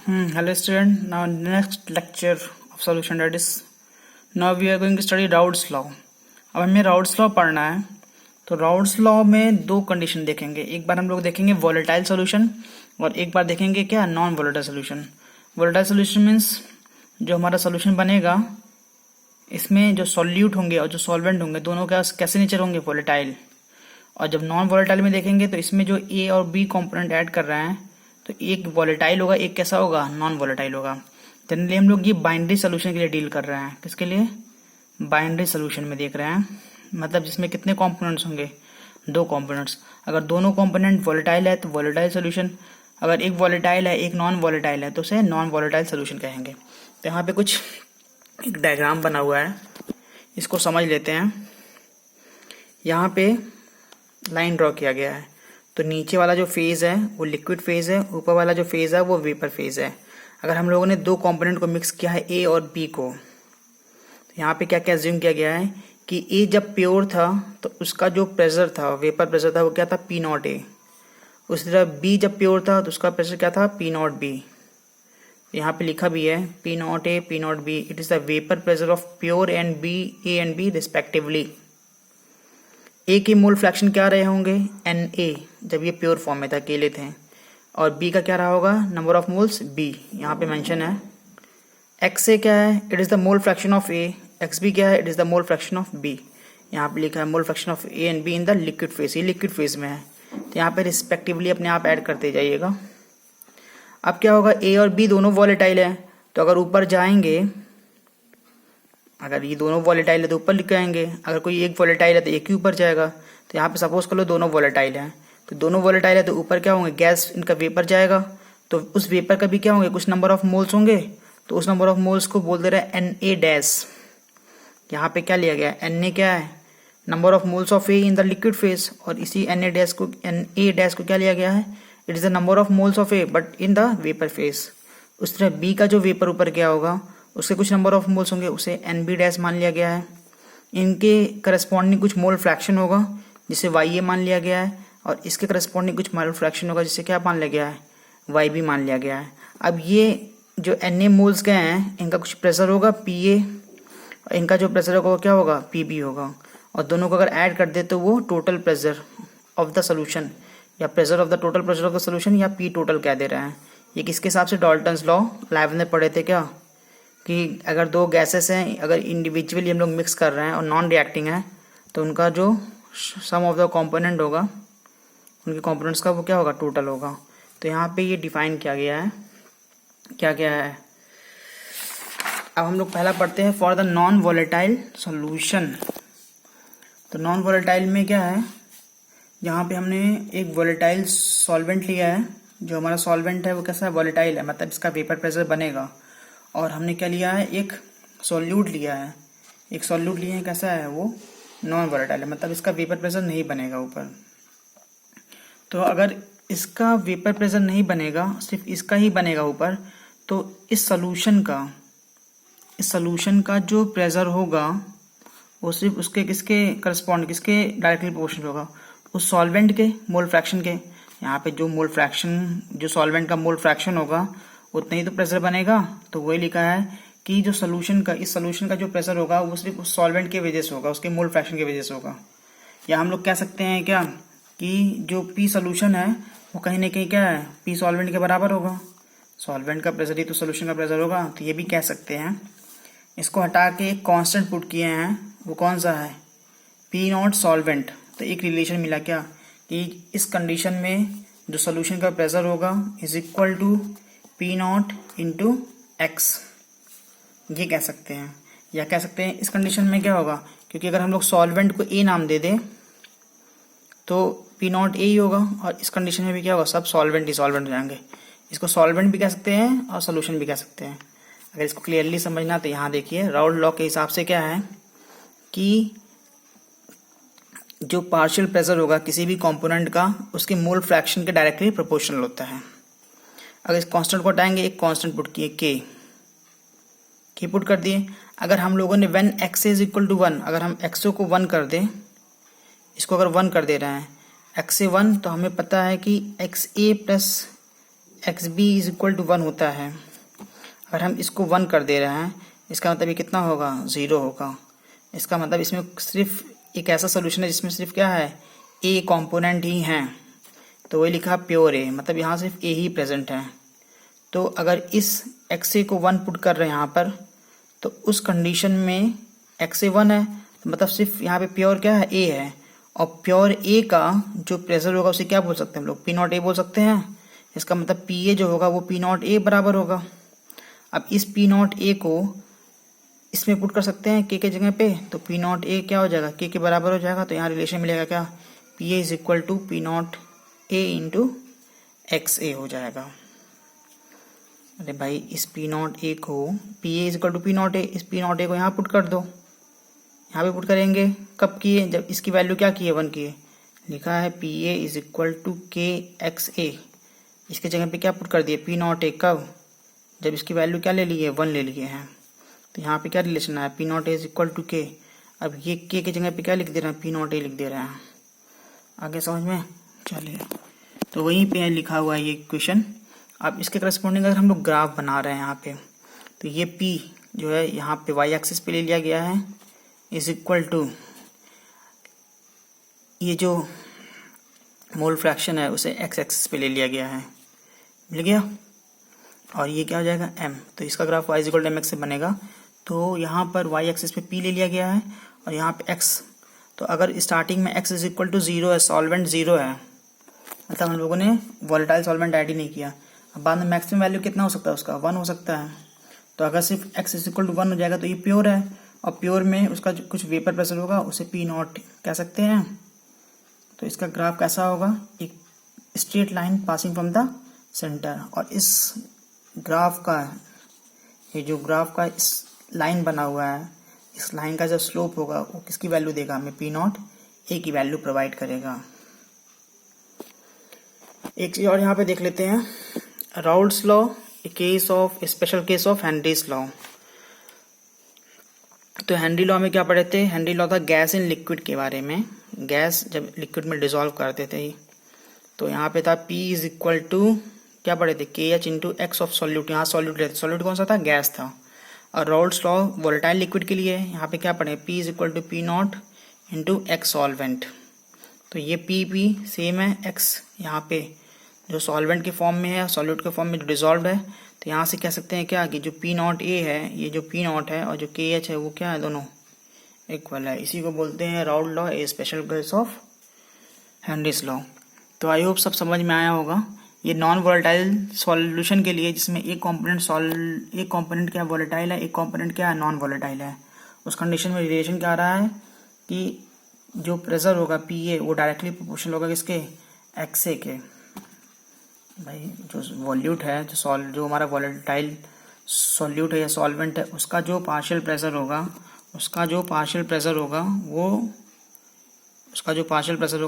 Hello student. Now next lecture of solution, that is now we are going to study routes law. अब हमें routes law पढ़ना है। तो routes law में दो कंडीशन देखेंगे। एक बार हम लोग देखेंगे वोलेटाइल सोल्यूशन और एक बार देखेंगे क्या non volatile solution. Volatile solution means जो हमारा सोल्यूशन बनेगा इसमें जो सॉल्यूट होंगे और जो सॉल्वेंट होंगे दोनों का कैसे नेचर होंगे, वोलेटाइल। और जब नॉन वोलेटाइल में देखेंगे तो इसमें जो ए और बी कंपोनेंट ऐड कर रहे हैं तो एक वोलेटाइल होगा, एक कैसा होगा, नॉन वोलेटाइल होगा। जनरली हम लोग ये बाइनरी सोल्यूशन के लिए डील कर रहे हैं। किसके लिए? बाइनरी सोल्यूशन में देख रहे हैं, मतलब जिसमें कितने कंपोनेंट्स होंगे, दो कंपोनेंट्स। अगर दोनों कंपोनेंट वोलेटाइल है तो वोलेटाइल सोल्यूशन, अगर एक वोलेटाइल है एक नॉन वोलेटाइल है तो उसे नॉन वोलेटाइल सोल्यूशन कहेंगे। तो यहाँ पे कुछ एक डायग्राम बना हुआ है, इसको समझ लेते हैं। यहाँ पे लाइन ड्रॉ किया गया है। तो नीचे वाला जो फेज है वो लिक्विड फेज है, ऊपर वाला जो फेज है वो वेपर फेज है। अगर हम लोगों ने दो कंपोनेंट को मिक्स किया है ए और बी को, तो यहाँ पे क्या क्या अज्यूम किया गया है कि ए जब प्योर था तो उसका जो प्रेशर था, वेपर प्रेशर था, वो क्या था, पी नॉट ए। उसी तरह बी जब प्योर था तो उसका प्रेशर क्या था, पी नॉट बी। यहाँ पे लिखा भी है P not A P not B, it is the vapour pressure of pure and B, A and B respectively. A के मोल फ्रैक्शन क्या रहे होंगे, एन ए, जब ये प्योर फॉर्म में था, अकेले थे। और बी का क्या रहा होगा, नंबर ऑफ मोल्स बी, यहाँ पे मेंशन है। एक्स ए क्या है, it is the mole fraction of A. X B क्या है, it is the mole fraction of B. यहाँ पे लिखा है mole fraction of A and B in the liquid phase, ये लिक्विड फेज में है। तो यहाँ पे रिस्पेक्टिवली अपने आप ऐड करते जाइएगा। अब क्या होगा, ए और बी दोनों वॉलेटाइल है, तो अगर ऊपर जाएंगे, अगर ये दोनों वॉलेटाइल है तो ऊपर लिख आएंगे, अगर कोई एक वॉलेटाइल है तो एक ही ऊपर जाएगा। तो यहाँ पे सपोज कर लो दोनों वॉलेटाइल हैं, तो दोनों वॉलेटाइल है तो ऊपर क्या होंगे, गैस, इनका वेपर जाएगा। तो उस वेपर का भी क्या होंगे, कुछ नंबर ऑफ मोल्स होंगे। तो उस नंबर ऑफ मोल्स को बोल दे रहे हैं एन ए डैश। यहाँ पे क्या लिया गया है, एन ए क्या है, number of moles of A in the liquid phase. और इसी एन ए डैश को क्या लिया गया है, it is the number of moles of A but in the vapour phase. उस तरह बी का जो वेपर ऊपर गया होगा उसके कुछ नंबर ऑफ मोल्स होंगे, उसे एन बी डैश मान लिया गया है। इनके करस्पॉन्डिंग कुछ मोल फ्रैक्शन होगा जिसे वाई ए मान लिया गया है, और इसके करस्पॉन्डिंग कुछ मोल फ्रैक्शन होगा जिसे क्या मान लिया गया है, वाई बी मान लिया गया है। अब ये जो एन ए मोल्स गए हैं इनका कुछ प्रेशर होगा पी ए, और इनका जो प्रेशर होगा वो क्या होगा, पी बी होगा। और दोनों को अगर ऐड कर दे तो वो total pressure of the solution, या pressure of the total pressure of the solution, या पी टोटल कह दे रहे हैं। ये किसके हिसाब से, डाल्टन्स लॉ 11 में पढ़े थे क्या, कि अगर दो गैसेस हैं, अगर इंडिविजुअली हम लोग मिक्स कर रहे हैं और नॉन रिएक्टिंग है तो उनका जो सम ऑफ द कंपोनेंट होगा, उनके कंपोनेंट्स का वो क्या होगा, टोटल होगा। तो यहाँ पे ये डिफाइन किया गया है, क्या क्या है। अब हम लोग पहला पढ़ते हैं for the non volatile solution. तो नॉन वोलेटाइल में क्या है, यहाँ पे हमने एक वोलेटाइल सॉल्वेंट लिया है। जो हमारा सॉल्वेंट है वो कैसा है, वोलेटाइल है, मतलब इसका वेपर प्रेशर बनेगा। और हमने क्या लिया है, एक सॉल्यूट लिया है, एक सॉल्यूट लिए हैं, कैसा है वो, नॉन वोलेटाइल है, मतलब इसका वेपर प्रेशर नहीं बनेगा ऊपर। तो अगर इसका वेपर प्रेशर नहीं बनेगा, सिर्फ इसका ही बनेगा ऊपर, तो इस सोल्यूशन का जो प्रेशर होगा वो सिर्फ उसके किसके करस्पॉन्ड, किसके डायरेक्टली प्रोपोर्शनल होगा, उस सॉल्वेंट के मोल फ्रैक्शन के। यहाँ पे जो मोल फ्रैक्शन, जो सॉल्वेंट का मोल फ्रैक्शन होगा उतना ही तो प्रेशर बनेगा। तो वही लिखा है कि जो सोल्यूशन का, इस सोल्यूशन का जो प्रेशर होगा वो सिर्फ उस सॉल्वेंट के वजह से होगा, उसके मोल फ्रैक्शन की वजह से होगा। या हम लोग कह सकते हैं क्या कि जो पी सोल्यूशन है वो कहीं ना कहीं क्या है, पी सॉल्वेंट के बराबर होगा। सॉल्वेंट का प्रेशर ही तो सोल्यूशन का प्रेशर होगा, तो ये भी कह सकते हैं। इसको हटा के एक कॉन्स्टेंट पुट किए हैं, वो कौन सा है, पी नॉट सॉल्वेंट। तो एक रिलेशन मिला क्या, कि इस कंडीशन में जो सोल्यूशन का प्रेशर होगा is equal to P not into X, ये कह सकते हैं। या कह सकते हैं इस कंडीशन में क्या होगा, क्योंकि अगर हम लोग सॉल्वेंट को ए नाम दे दें तो पी नॉट ए ही होगा, और इस कंडीशन में भी क्या होगा, सब सॉल्वेंट ही सॉल्वेंट हो जाएंगे। इसको सॉल्वेंट भी कह सकते हैं और सोल्यूशन भी कह सकते हैं। अगर इसको क्लियरली समझना तो यहाँ देखिए, राउल्ट लॉ के हिसाब से क्या है कि जो पार्शियल प्रेशर होगा किसी भी कंपोनेंट का, उसके मोल फ्रैक्शन के डायरेक्टली प्रोपोर्शनल होता है। अगर इस कांस्टेंट को हटाएंगे, एक कांस्टेंट पुट किए के पुट कर दिए। अगर हम लोगों ने when X is equal to 1, अगर हम एक्सओ को 1 कर दें, इसको अगर 1 कर दे रहे हैं, एक्स से 1, तो हमें पता है कि X A plus X B is equal to 1 होता है, अगर हम इसको 1 कर दे रहे हैं, इसका मतलब ये कितना होगा, 0 होगा। इसका मतलब इसमें सिर्फ एक ऐसा सोल्यूशन है जिसमें सिर्फ क्या है, ए कंपोनेंट ही हैं, तो वही लिखा प्योर ए, मतलब यहाँ सिर्फ ए ही प्रेजेंट है। तो अगर इस एक्स ए को 1 पुट कर रहे हैं यहाँ पर, तो उस कंडीशन में एक्स ए 1 है, तो मतलब सिर्फ यहाँ पे प्योर क्या है, ए है। और प्योर ए का जो प्रेशर होगा उसे क्या बोल सकते हैं हम लोग, पी नॉट ए बोल सकते हैं। इसका मतलब पी ए जो होगा वो पी नॉट ए बराबर होगा। अब इस पी नॉट ए को इसमें पुट कर सकते हैं के जगह पे, तो पी नॉट ए क्या हो जाएगा, के बराबर हो जाएगा। तो यहाँ रिलेशन मिलेगा क्या, P A is equal to P not A into X A हो जाएगा। अरे भाई इस पी नॉट ए को, P A is equal to P not A, इस पी नॉट ए को यहाँ पुट कर दो, यहाँ पे पुट करेंगे। कब किए, जब इसकी वैल्यू क्या की है, 1 की है। लिखा है P A is equal to K X A, इसके जगह पे क्या पुट कर दिए, पी नॉट ए, कब, जब इसकी वैल्यू क्या ले ली है, 1 ले लिए हैं। तो यहाँ पे क्या रिलेशन है, P not A is equal to K. अब ये के की जगह पे क्या लिख दे रहे हैं, पी नॉट ए लिख दे रहे हैं। आगे समझ में, चलिए तो वहीं पे लिखा हुआ है ये इक्वेशन। अब इसके करस्पॉन्डिंग अगर हम लोग ग्राफ बना रहे हैं यहाँ पे, तो ये P जो है यहाँ पे वाई एक्सिस पे ले लिया गया है, इज इक्वल टू ये जो मोल फ्रैक्शन है उसे एक्स एक्सिस पे ले लिया गया है, मिल गया। और ये क्या हो जाएगा, m, तो इसका graph y is equal to mx से बनेगा। तो यहाँ पर y एक्सिस पे P ले लिया गया है और यहाँ पे x, तो अगर स्टार्टिंग में x इज इक्वल टू 0 है, सॉल्वेंट 0 है, मतलब हम लोगों ने वोलेटाइल सॉल्वेंट ऐड ही नहीं किया। अब बाद में मैक्सिमम वैल्यू कितना हो सकता है उसका, 1 हो सकता है। तो अगर सिर्फ x इज इक्वल टू 1 हो जाएगा तो ये प्योर है, और प्योर में उसका जो कुछ वेपर प्रेशर होगा उसे पी नॉट कह सकते हैं। तो इसका ग्राफ कैसा होगा, एक straight line passing from the centre. और इस ग्राफ का, ये जो ग्राफ का इस लाइन बना हुआ है, इस लाइन का जो स्लोप होगा वो किसकी वैल्यू देगा, हमें पी नॉट ए की वैल्यू प्रोवाइड करेगा। एक चीज और यहाँ पे देख लेते हैं, Raoult's law, case of special case of Henry's law. तो हेनरी लॉ में क्या पढ़े थे, हेनरी लॉ था गैस इन लिक्विड के बारे में, गैस जब लिक्विड में डिसॉल्व करते थे। तो यहाँ पे था P इज इक्वल टू क्या पढ़े थे, के H into x of solute, यहाँ सॉल्यूट रहते, सॉल्यूट कौन सा था, गैस था। और राउल्स लॉ वोलेटाइल लिक्विड के लिए, यहाँ पे क्या पढ़े, P is equal to P not into X solvent. तो ये P सेम है, x यहाँ पे जो सॉल्वेंट के फॉर्म में है, सॉल्यूट के फॉर्म में जो डिसॉल्व है। तो यहाँ से कह सकते हैं क्या कि जो पी नॉट ए है, ये जो पी नॉट है और जो के एच है वो क्या है, दोनों इक्वल है। इसी को बोलते हैं Raoult's law, A special case of Henry's law. तो आई होप सब समझ में आया होगा। ये नॉन वोलेटाइल सॉल्यूशन के लिए, जिसमें एक कंपोनेंट क्या वोलेटाइल है, एक कंपोनेंट क्या है, नॉन वोलेटाइल है, उस कंडीशन में रिलेशन क्या आ रहा है कि जो प्रेशर होगा पी ए वो डायरेक्टली प्रोपोर्शनल होगा किसके, एक्स ए के। भाई जो वॉल्यूट है, जो हमारा वोलेटाइल सॉल्यूट है या सॉल्वेंट है, उसका जो पार्शियल प्रेशर होगा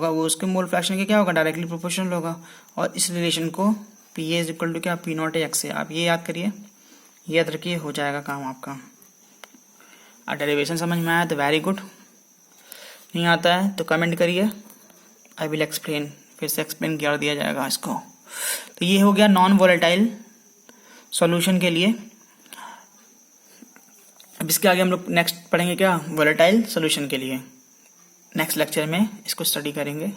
वो उसके मोल फ्रैक्शन के क्या होगा, डायरेक्टली प्रोपोर्शनल होगा। और इस रिलेशन को P A is equal to क्या, P not A X A. आप ये याद करिए, याद रखिए, हो जाएगा काम आपका। और डेरिवेशन समझ में आया तो वेरी गुड, नहीं आता है तो कमेंट करिए, आई विल एक्सप्लेन, फिर से एक्सप्लेन कर दिया जाएगा इसको। तो ये हो गया नॉन वोलेटाइल सॉल्यूशन के लिए। अब इसके आगे हम लोग नेक्स्ट पढ़ेंगे क्या, वोलेटाइल सॉल्यूशन के लिए। नेक्स्ट लेक्चर में इसको स्टडी करेंगे।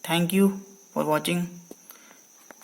Thank you for watching.